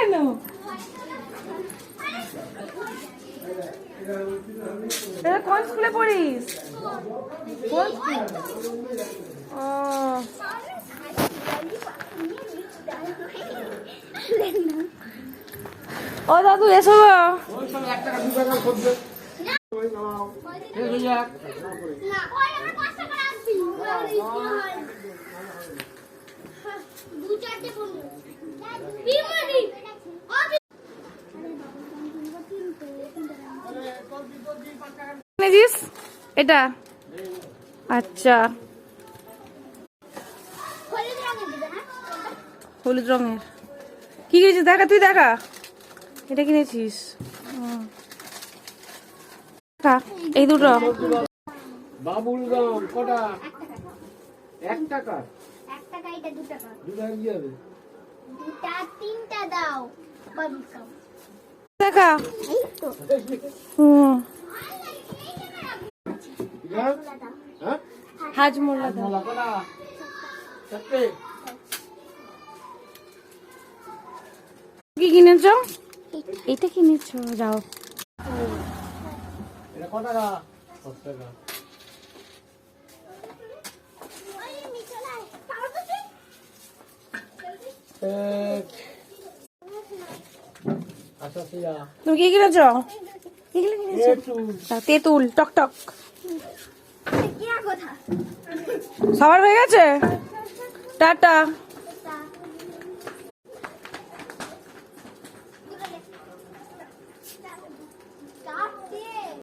কেন? কোন স্কুলে পড়িস? কোন স্কুল? ও দাদু এসো। এটা আচ্ছা হলুদ রঙের কি কিনেছিস দেখা, তুই দেখা। এটা কিনেছিস এই দুটো বাবুল গাম কটা? 1 টাকা। 1 টাকা, এটা 2 টাকা। 2 টাকা কি হবে? 2টা 3টা দাও বাবুল গাম। দেখা। এই তো হ্যাঁ হাজমোলা দাও। মোলা কটা? 4টে। কি কিনেছো? এটা কিনেছো, যাও। এটা কত টাকা? 10 টাকা। আচ্ছা সিয়া তুমি কি কিনেছো? এগুলো কিনেছো? তেঁতুল টক। সবার হয়ে গেছে, টাটা।